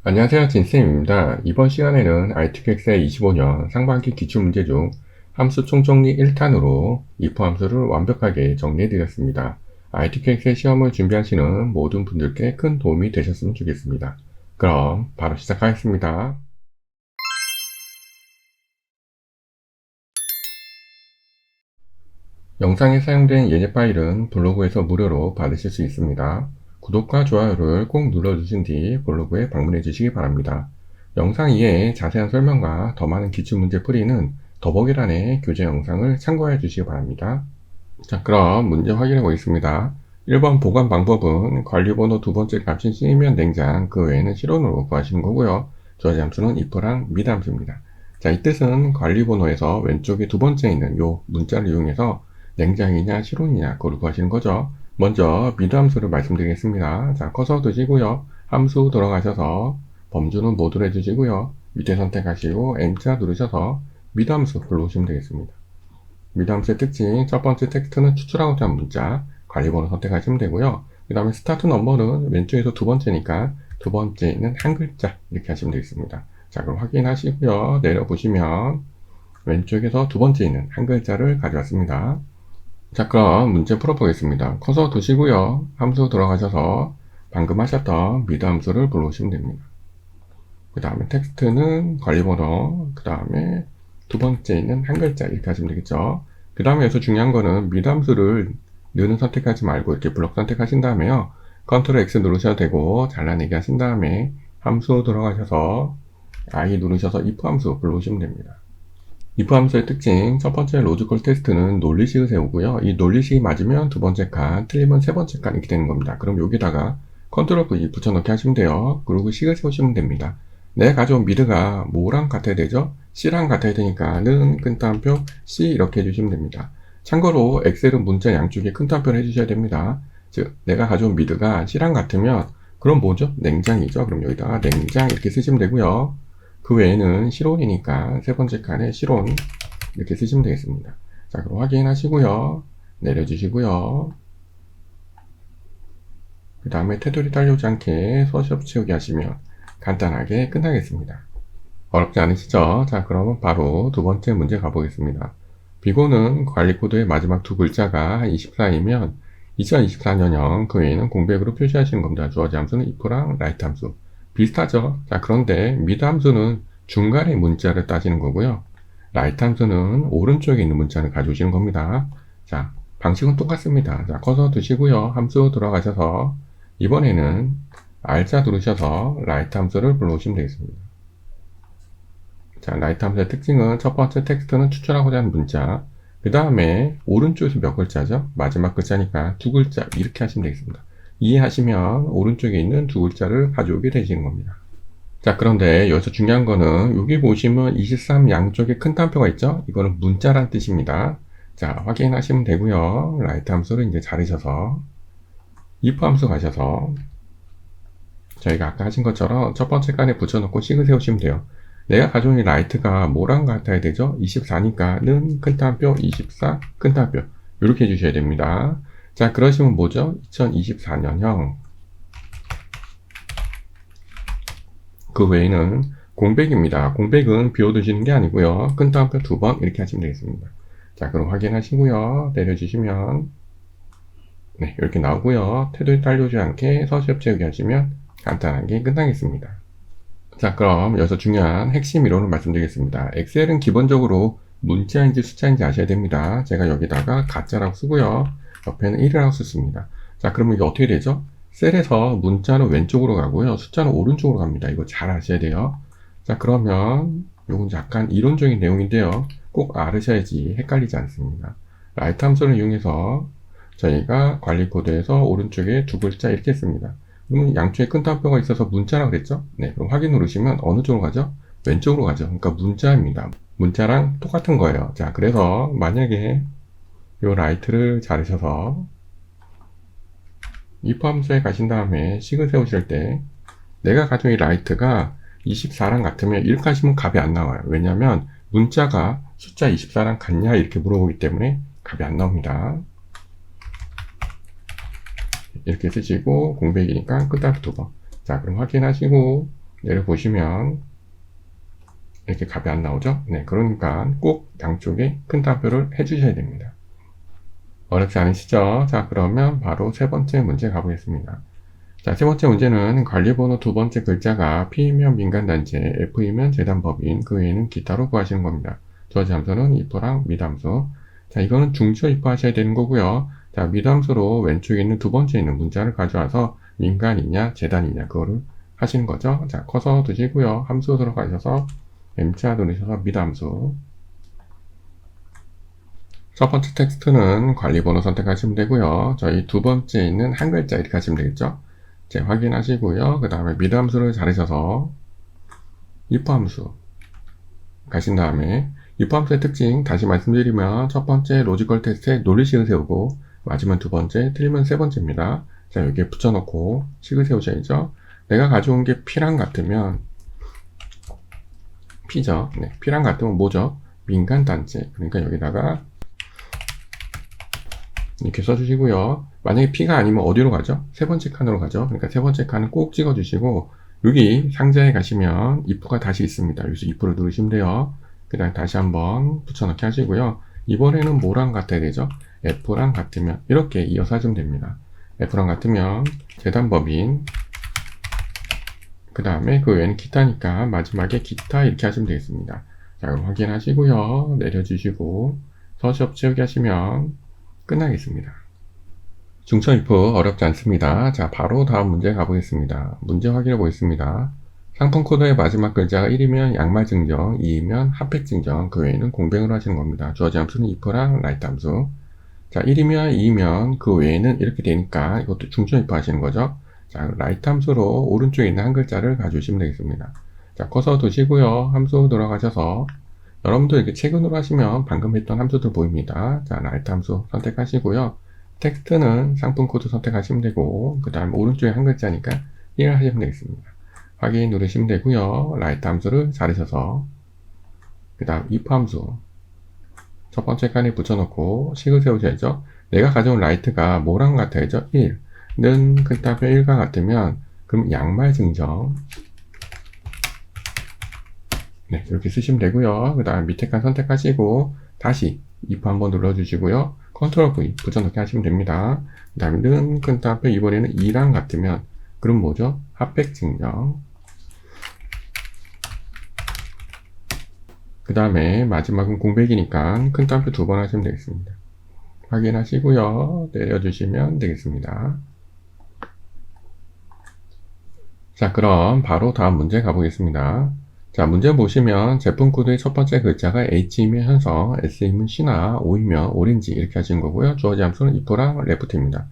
안녕하세요, 진쌤입니다. 이번 시간에는 IT객세 25년 상반기 기출문제 중 함수 총정리 1탄으로 if 함수를 완벽하게 정리해드렸습니다. IT객세 시험을 준비하시는 모든 분들께 큰 도움이 되셨으면 좋겠습니다. 그럼 바로 시작하겠습니다. 영상에 사용된 예제 파일은 블로그에서 무료로 받으실 수 있습니다. 구독과 좋아요를 꼭 눌러주신 뒤 블로그에 방문해 주시기 바랍니다. 영상 이외에 자세한 설명과 더 많은 기출문제 풀이는 더보기란의 교재 영상을 참고해 주시기 바랍니다. 자, 그럼 문제 확인해 보겠습니다. 1번 보관 방법은 관리번호 두 번째 값인 C면 냉장, 그 외에는 실온으로 구하시는 거고요. 주어진 함수는 if랑 mid 함수입니다. 자, 이 뜻은 관리번호에서 왼쪽에 두 번째 있는 요 문자를 이용해서 냉장이냐 실온이냐 그걸 구하시는 거죠. 먼저 mid 함수를 말씀드리겠습니다. 자, 커서 두시고요. 함수 들어가셔서 범주는 모두로 해주시고요. 밑에 선택하시고 M자 누르셔서 mid 함수 불러오시면 되겠습니다. 미담수의 특징, 첫 번째 텍스트는 추출하고자 하는 문자, 관리번호 선택하시면 되고요. 그 다음에 스타트 넘버는 왼쪽에서 두 번째니까 두 번째는 한 글자 이렇게 하시면 되겠습니다. 자, 그럼 확인하시고요. 내려보시면 왼쪽에서 두 번째 있는 한 글자를 가져왔습니다. 자, 그럼 문제 풀어보겠습니다. 커서 두시고요. 함수 들어가셔서 방금 하셨던 미드 함수를 불러오시면 됩니다. 그 다음에 텍스트는 관리번호, 그 다음에 두 번째 있는 한 글자 이렇게 하시면 되겠죠. 그 다음에 여기서 중요한 거는 미담수를 넣는 선택하지 말고 이렇게 블록 선택하신 다음에요. 컨트롤 X 누르셔도 되고 잘라내기 하신 다음에 함수 들어가셔서 I 누르셔서 if 함수 불러오시면 됩니다. if 함수의 특징, 첫 번째 로지컬 테스트는 논리식을 세우고요. 이 논리식이 맞으면 두 번째 칸, 틀리면 세 번째 칸 이렇게 되는 겁니다. 그럼 여기다가 컨트롤 V 붙여넣기 하시면 돼요. 그리고 식을 세우시면 됩니다. 내가 가져온 미드가 뭐랑 같아야 되죠? C랑 같아야 되니까 는 큰 따옴표 C 이렇게 해주시면 됩니다. 참고로 엑셀은 문자 양쪽에 큰 따옴표를 해주셔야 됩니다. 즉 내가 가져온 미드가 C랑 같으면 그럼 뭐죠? 냉장이죠. 그럼 여기다가 냉장 이렇게 쓰시면 되고요. 그 외에는 실온이니까 세 번째 칸에 실온 이렇게 쓰시면 되겠습니다. 자, 그럼 확인하시고요. 내려주시고요. 그 다음에 테두리 딸려오지 않게 서식 채우기 하시면 간단하게 끝나겠습니다. 어렵지 않으시죠? 자, 그러면 바로 두 번째 문제 가보겠습니다. 비고는 관리 코드의 마지막 두 글자가 24이면 2024년형 그 외에는 공백으로 표시하시는 겁니다. 주어진 함수는 if랑 write 함수. 비슷하죠? 자, 그런데 mid 함수는 중간에 문자를 따지는 거고요. write 함수는 오른쪽에 있는 문자를 가져오시는 겁니다. 자, 방식은 똑같습니다. 자, 커서 두시고요. 함수 들어가셔서 이번에는 R자 누르셔서 write 함수를 불러오시면 되겠습니다. 자, write 함수의 특징은 첫 번째 텍스트는 추출하고자 하는 문자, 그 다음에 오른쪽에서 몇 글자죠? 마지막 글자니까 두 글자 이렇게 하시면 되겠습니다. 이해하시면 오른쪽에 있는 두 글자를 가져오게 되시는 겁니다. 자, 그런데 여기서 중요한 거는 여기 보시면 23 양쪽에 큰 따옴표가 있죠? 이거는 문자란 뜻입니다. 자, 확인하시면 되고요. write 함수를 이제 자르셔서 if 함수 가셔서 저희가 아까 하신 것처럼 첫 번째 칸에 붙여놓고 식을 세우시면 돼요. 내가 가져온 이 라이트가 뭐랑 같아야 되죠? 24니까 는 큰 따옴표 24 큰 따옴표 이렇게 해주셔야 됩니다. 자, 그러시면 뭐죠? 2024년형 그 외에는 공백입니다. 공백은 비워두시는 게 아니고요. 큰 따옴표 두 번 이렇게 하시면 되겠습니다. 자, 그럼 확인하시고요. 내려주시면 네, 이렇게 나오고요. 테두리 딸려오지 않게 서식 채우기 하시면 간단하게 끝나겠습니다. 자, 그럼 여기서 중요한 핵심 이론을 말씀드리겠습니다. 엑셀은 기본적으로 문자인지 숫자인지 아셔야 됩니다. 제가 여기다가 가짜라고 쓰고요. 옆에는 1이라고 썼습니다. 자, 그러면 이게 어떻게 되죠? 셀에서 문자는 왼쪽으로 가고요. 숫자는 오른쪽으로 갑니다. 이거 잘 아셔야 돼요. 자, 그러면 이건 약간 이론적인 내용인데요. 꼭 알으셔야지 헷갈리지 않습니다. 라이트 함수를 이용해서 저희가 관리 코드에서 오른쪽에 두 글자 이렇게 했습니다. 그러면 양쪽에 큰 따옴표가 있어서 문자라고 그랬죠? 네, 그럼 확인 누르시면 어느 쪽으로 가죠? 왼쪽으로 가죠. 그러니까 문자입니다. 문자랑 똑같은 거예요. 자, 그래서 만약에 이 라이트를 자르셔서 if 함수에 가신 다음에 식을 세우실 때 내가 가진 이 라이트가 24랑 같으면 이렇게 하시면 값이 안 나와요. 왜냐하면 문자가 숫자 24랑 같냐 이렇게 물어보기 때문에 값이 안 나옵니다. 이렇게 쓰시고 공백이니까 끝딱 두 번. 자, 그럼 확인하시고 내려보시면 이렇게 값이 안 나오죠? 네, 그러니까 꼭 양쪽에 큰 따옴표를 해주셔야 됩니다. 어렵지 않으시죠? 자, 그러면 바로 세 번째 문제 가보겠습니다. 자, 세 번째 문제는 관리번호 두 번째 글자가 P이면 민간단체, F이면 재단법인, 그 외에는 기타로 구하시는 겁니다. 주어진 함수는 if랑 미담수. 자, 이거는 중지어 if 하셔야 되는 거고요. 자, 미담수로 왼쪽에 있는 두 번째 있는 문자를 가져와서 민간이냐, 재단이냐, 그거를 하시는 거죠. 자, 커서 두시고요. 함수 들어가셔서 M자 누르셔서 미담수. 첫 번째 텍스트는 관리번호 선택하시면 되고요. 저희 두 번째 있는 한 글자 이렇게 하시면 되겠죠. 이제 확인하시고요. 그 다음에 미담수를 자르셔서 if 함수 가신 다음에 if 함수의 특징 다시 말씀드리면 첫 번째 로지컬 테스트에 논리식을 세우고 맞으면 두 번째, 틀리면 세 번째입니다. 자, 여기에 붙여놓고 식을 세우셔야죠. 내가 가져온 게 P랑 같으면 P죠. 네, P랑 같으면 뭐죠? 민간단체. 그러니까 여기다가 이렇게 써주시고요. 만약에 P가 아니면 어디로 가죠? 세 번째 칸으로 가죠. 그러니까 세 번째 칸은 꼭 찍어주시고 여기 상자에 가시면 if가 다시 있습니다. 여기서 if를 누르시면 돼요. 그 다음에 다시 한번 붙여넣기 하시고요. 이번에는 뭐랑 같아야 되죠? F랑 같으면 이렇게 이어서 하시면 됩니다. F랑 같으면 재단법인 그 다음에 그 외에는 기타니까 마지막에 기타 이렇게 하시면 되겠습니다. 자, 그럼 확인하시고요. 내려주시고 서시업 채우기 하시면 끝나겠습니다. 중처 if 어렵지 않습니다. 자, 바로 다음 문제 가보겠습니다. 문제 확인해 보겠습니다. 상품 코드의 마지막 글자가 1이면 양말 증정, 2이면 핫팩 증정, 그 외에는 공백으로 하시는 겁니다. 주어진 함수는 if랑 write 함수. 자, 1이면 2이면 그 외에는 이렇게 되니까 이것도 중처 if 하시는 거죠. 자, write 함수로 오른쪽에 있는 한 글자를 가져오시면 되겠습니다. 자, 커서 두시고요. 함수 들어가셔서 여러분도 이렇게 최근으로 하시면 방금 했던 함수들 보입니다. 자, write 함수 선택하시고요. 텍스트는 상품 코드 선택하시면 되고, 그 다음 오른쪽에 한 글자니까 1 하시면 되겠습니다. 확인 누르시면 되고요. write 함수를 자르셔서, 그 다음 if 함수 첫 번째 칸에 붙여놓고 식을 세우셔야죠. 내가 가져온 write가 뭐랑 같아야죠? 1. 는 큰 따옴표 1과 같으면, 그럼 양말 증정. 네, 이렇게 쓰시면 되고요. 그 다음 밑에 칸 선택하시고 다시 if 한번 눌러주시고요. 컨트롤 V 붙여넣기 하시면 됩니다. 그 다음에 는 큰 따옴표 이번에는 2랑 같으면 그럼 뭐죠? 핫팩 증정. 그 다음에 마지막은 공백이니까 큰 따옴표 두 번 하시면 되겠습니다. 확인하시고요. 내려주시면 되겠습니다. 자, 그럼 바로 다음 문제 가보겠습니다. 자, 문제 보시면 제품 코드의 첫 번째 글자가 H이면 현성, S이면 신화, O이면 오렌지 이렇게 하시는 거고요. 주어진 함수는 if랑 left입니다.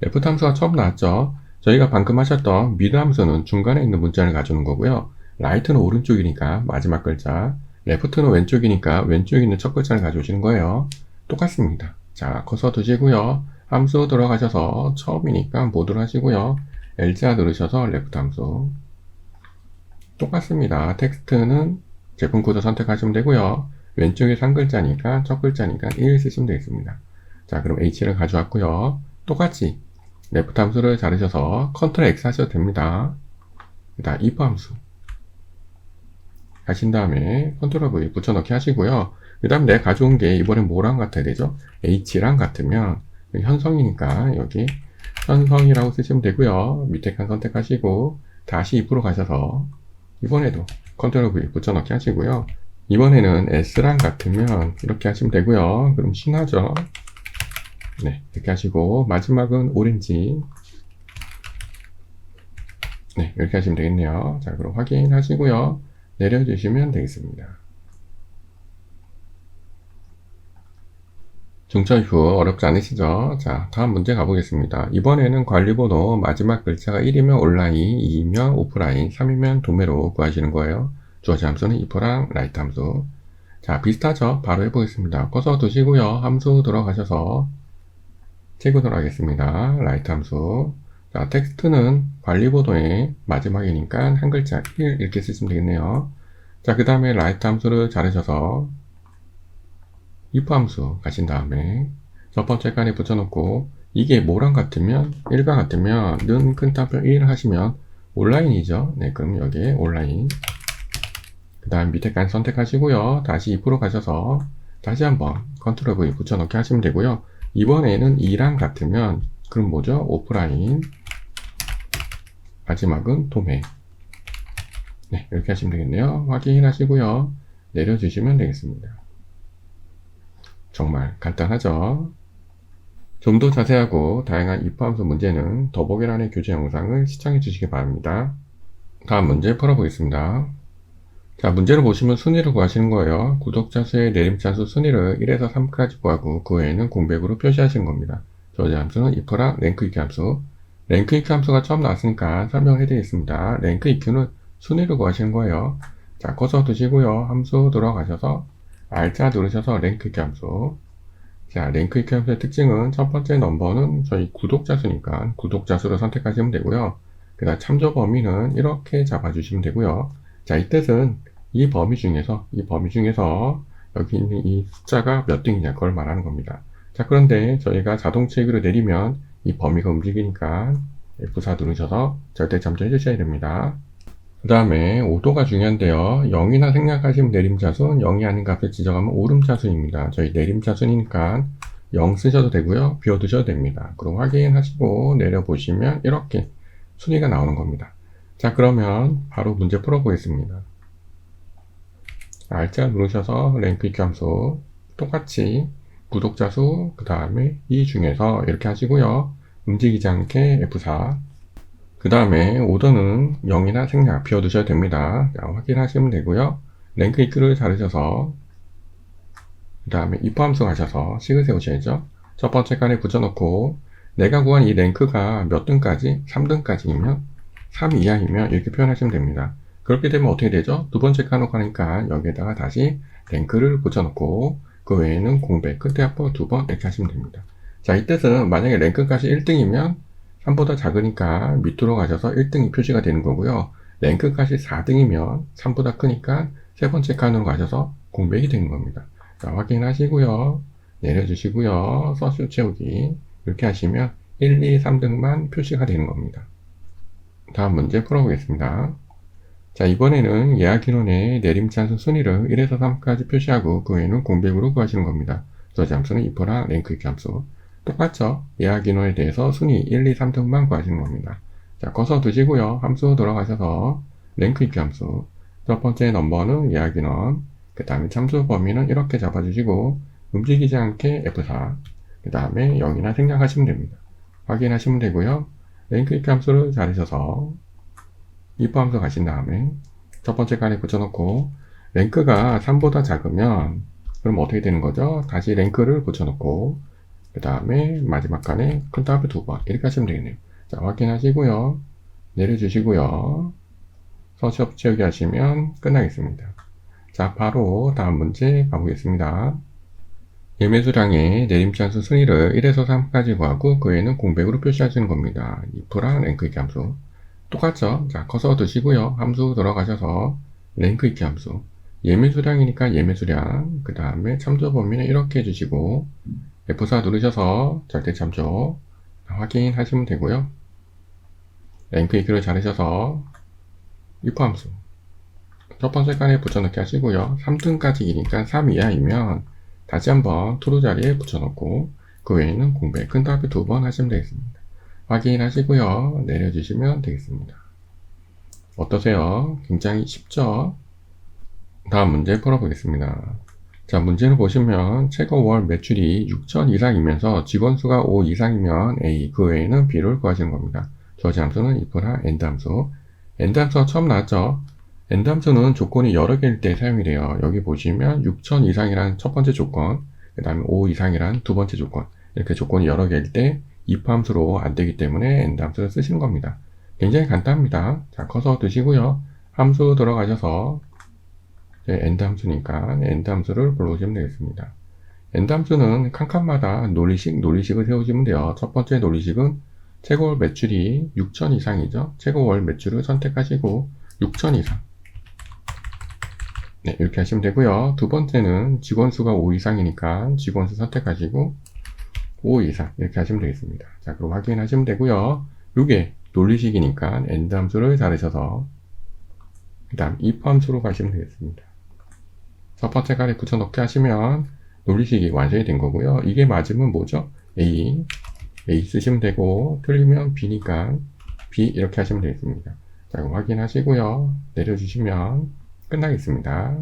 left 함수가 처음 나왔죠. 저희가 방금 하셨던 mid 함수는 중간에 있는 문자를 가져오는 거고요. right는 오른쪽이니까 마지막 글자, left는 왼쪽이니까 왼쪽에 있는 첫 글자를 가져오시는 거예요. 똑같습니다. 자, 커서 두시고요. 함수 들어가셔서 처음이니까 모두를 하시고요. L자 누르셔서 left 함수. 똑같습니다. 텍스트는 제품 코드 선택하시면 되고요. 왼쪽에 한 글자니까 첫 글자니까 1 쓰시면 되겠습니다. 자, 그럼 H를 가져왔고요. 똑같이 left 함수를 자르셔서 Ctrl X 하셔도 됩니다. 그 다음 if 함수 하신 다음에 Ctrl V 붙여넣기 하시고요. 그 다음에 내가 가져온 게 이번엔 뭐랑 같아야 되죠? H랑 같으면 현성이니까 여기 현성이라고 쓰시면 되고요. 밑에 칸 선택하시고 다시 if로 가셔서 이번에도 컨트롤 V 붙여넣기 하시고요. 이번에는 S랑 같으면 이렇게 하시면 되고요. 그럼 신화죠. 네, 이렇게 하시고 마지막은 오렌지. 네, 이렇게 하시면 되겠네요. 자, 그럼 확인하시고요. 내려주시면 되겠습니다. 중처 if 어렵지 않으시죠? 자, 다음 문제 가보겠습니다. 이번에는 관리번호 마지막 글자가 1이면 온라인, 2이면 오프라인, 3이면 도매로 구하시는 거예요. 주어진 함수는 if랑 write 함수. 자, 비슷하죠? 바로 해보겠습니다. 커서 두시고요. 함수 들어가셔서 체크를 하겠습니다. write 함수. 자, 텍스트는 관리번호의 마지막이니까 한 글자 1 이렇게 쓰시면 되겠네요. 자, 그 다음에 write 함수를 자르셔서 if 함수 가신 다음에 첫 번째 칸에 붙여놓고 이게 뭐랑 같으면 1과 같으면 는 큰 따옴표 1 하시면 온라인이죠. 네, 그럼 여기에 온라인. 그 다음 밑에까지 선택하시고요. 다시 2% 가셔서 다시 한번 컨트롤 V 붙여넣기 하시면 되고요. 이번에는 2랑 같으면 그럼 뭐죠? 오프라인. 마지막은 도매. 네, 이렇게 하시면 되겠네요. 확인하시고요. 내려주시면 되겠습니다. 정말 간단하죠? 좀 더 자세하고 다양한 입함수 문제는 더보기란의 교재 영상을 시청해 주시기 바랍니다. 다음 문제 풀어보겠습니다. 자, 문제를 보시면 순위를 구하시는 거예요. 구독자 수의 내림차수 순위를 1에서 3까지 구하고 그 외에는 공백으로 표시하시는 겁니다. 저지 함수는 if랑 랭크 EQ 함수. 랭크 EQ 함수가 처음 나왔으니까 설명을 해드리겠습니다. 랭크 EQ는 순위를 구하시는 거예요. 자, 커서 두시고요. 함수 들어가셔서 R자 누르셔서 랭크 EQ 함수. 자, 랭크 EQ 함수의 특징은 첫 번째 넘버는 저희 구독자 수니까 구독자 수를 선택하시면 되고요. 그 다음 참조 범위는 이렇게 잡아주시면 되고요. 자, 이 뜻은 이 범위 중에서 여기 있는 이 숫자가 몇 등이냐 그걸 말하는 겁니다. 자, 그런데 저희가 자동 체크를 내리면 이 범위가 움직이니까 F4 누르셔서 절대 참조해 주셔야 됩니다. 그 다음에 오도가 중요한데요. 0이나 생략하시면 내림차순, 0이 아닌 값을 지정하면 오름차순입니다. 저희 내림차순이니까 0 쓰셔도 되고요. 비워두셔도 됩니다. 그럼 확인하시고 내려보시면 이렇게 순위가 나오는 겁니다. 자, 그러면 바로 문제 풀어보겠습니다. R자 누르셔서 랭크 EQ 함수 똑같이 구독자 수, 그 다음에 이 중에서 이렇게 하시고요. 움직이지 않게 F4. 그 다음에 오더는 0이나 생략 비워두셔야 됩니다. 자, 확인하시면 되고요. 랭크 EQ를 자르셔서 그 다음에 if 함수 가셔서 식을 세우셔야죠. 첫 번째 칸에 붙여놓고 내가 구한 이 랭크가 몇 등까지? 3등까지이면 3 이하이면 이렇게 표현하시면 됩니다. 그렇게 되면 어떻게 되죠? 두 번째 칸으로 가니까 여기에다가 다시 랭크를 붙여놓고 그 외에는 공백, 끝에 합법 2번 이렇게 하시면 됩니다. 자, 이 뜻은 만약에 랭크 값이 1등이면 3보다 작으니까 밑으로 가셔서 1등이 표시가 되는 거고요. 랭크 값이 4등이면 3보다 크니까 세 번째 칸으로 가셔서 공백이 되는 겁니다. 자, 확인하시고요. 내려주시고요. 서술 채우기 이렇게 하시면 1, 2, 3등만 표시가 되는 겁니다. 다음 문제 풀어보겠습니다. 자, 이번에는 예약인원의 내림차수 순위를 1에서 3까지 표시하고 그 외에는 공백으로 구하시는 겁니다. 저지 함수는 if랑 랭크 EQ 함수. 똑같죠? 예약인원에 대해서 순위 1, 2, 3등만 구하시는 겁니다. 자, 커서 두시고요. 함수 들어가셔서 랭크 EQ 함수. 첫 번째 넘버는 예약인원. 그 다음에 참수 범위는 이렇게 잡아주시고 움직이지 않게 F4. 그 다음에 0이나 생략하시면 됩니다. 확인하시면 되고요. 랭크 EQ 함수를 자르셔서 if 함수 가신 다음에 첫 번째 칸에 붙여놓고 랭크가 3보다 작으면 그럼 어떻게 되는 거죠? 다시 랭크를 붙여놓고 그 다음에 마지막 칸에 큰 더블 2번 이렇게 하시면 되겠네요. 자, 확인하시고요. 내려주시고요. 서식 채우기 하시면 끝나겠습니다. 자, 바로 다음 문제 가보겠습니다. 예매수량의 내림차수 순위를 1에서 3까지 구하고 그 외에는 공백으로 표시하시는 겁니다. if랑 랭크 EQ 함수. 똑같죠? 자, 커서 두시고요. 함수 들어가셔서 랭크 EQ 함수. 예매수량이니까 예매수량. 그 다음에 참조 범위는 이렇게 해주시고 F4 누르셔서 절대 참조 확인하시면 되고요. 랭크 EQ를 자르셔서 if 함수. 첫 번째 칸에 붙여넣기 하시고요. 3등까지이니까 3 이하이면 다시 한번 true 자리에 붙여넣고 그 외에는 공백 큰 더하기 2번 하시면 되겠습니다. 확인하시고요. 내려주시면 되겠습니다. 어떠세요? 굉장히 쉽죠? 다음 문제 풀어보겠습니다. 자, 문제를 보시면 최고 월 매출이 6천 이상이면서 직원 수가 5 이상이면 A, 그 외에는 B를 구하시는 겁니다. 저지 함수는 if랑 AND 함수. AND 함수가 처음 나왔죠? AND 함수는 조건이 여러 개일 때 사용이 돼요. 여기 보시면 6천 이상이란 첫 번째 조건, 그 다음에 5 이상이란 두 번째 조건, 이렇게 조건이 여러 개일 때 if 함수로 안 되기 때문에 AND 함수를 쓰시는 겁니다. 굉장히 간단합니다. 자, 커서 두시고요. 함수 들어가셔서 AND 함수니까 AND 함수를 불러오시면 되겠습니다. AND 함수는 칸칸마다 논리식을 세우시면 돼요. 첫 번째 논리식은 최고월 매출이 6천 이상이죠. 최고월 매출을 선택하시고 6천 이상. 네, 이렇게 하시면 되고요. 두 번째는 직원 수가 5 이상이니까 직원 수 선택하시고 5 이상 이렇게 하시면 되겠습니다. 자, 그럼 확인하시면 되고요. 이게 논리식이니까 AND 함수를 자르셔서 그 다음 if 함수로 가시면 되겠습니다. 첫 번째 칸에 붙여넣기 하시면 논리식이 완성이 된 거고요. 이게 맞으면 뭐죠? A 쓰시면 되고 틀리면 B니까 B 이렇게 하시면 되겠습니다. 자, 이거 확인하시고요. 내려주시면 끝나겠습니다.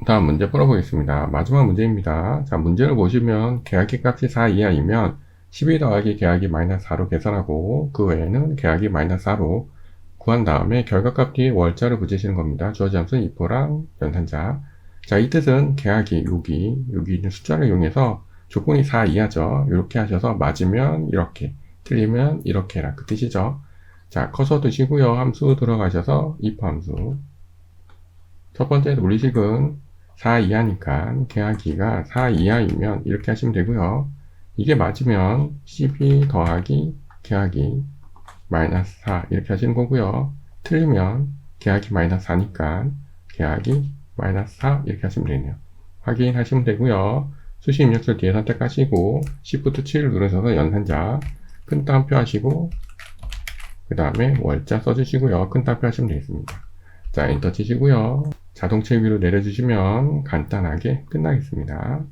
다음 문제 풀어보겠습니다. 마지막 문제입니다. 자, 문제를 보시면 계약기 값이 4 이하이면 12 더하기 계약이 마이너스 4로 계산하고 그 외에는 계약이 마이너스 4로 구한 다음에 결과값 뒤에 월자를 붙이시는 겁니다. 주어진 함수는 if랑 연산자. 자, 이 뜻은 계약이 여기 있는 숫자를 이용해서 조건이 4 이하죠. 이렇게 하셔서 맞으면 이렇게, 틀리면 이렇게 라 그 뜻이죠. 자, 커서 두시고요. 함수 들어가셔서 if 함수. 첫 번째 논리식은 4 이하니까 계약기가 4 이하이면 이렇게 하시면 되고요. 이게 맞으면 12 더하기 계약이 마이너스 4 이렇게 하시는 거고요. 틀리면 계약이 마이너스 4니까 계약이 마이너스 4 이렇게 하시면 되네요. 확인하시면 되고요. 수식 입력서 뒤에 선택하시고 Shift 7을 누르셔서 연산자 큰 따옴표 하시고 그 다음에 월자 써주시고요. 큰 따옴표 하시면 되겠습니다. 자, 엔터 치시고요. 자동체 위로 내려주시면 간단하게 끝나겠습니다.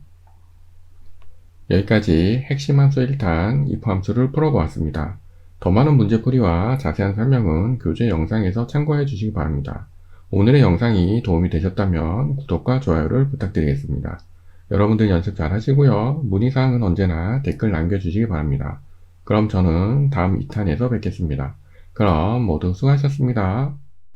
여기까지 핵심 함수 1탄 if 함수를 풀어보았습니다. 더 많은 문제풀이와 자세한 설명은 교재 영상에서 참고해 주시기 바랍니다. 오늘의 영상이 도움이 되셨다면 구독과 좋아요를 부탁드리겠습니다. 여러분들 연습 잘 하시고요. 문의사항은 언제나 댓글 남겨주시기 바랍니다. 그럼 저는 다음 2탄에서 뵙겠습니다. 그럼 모두 수고하셨습니다.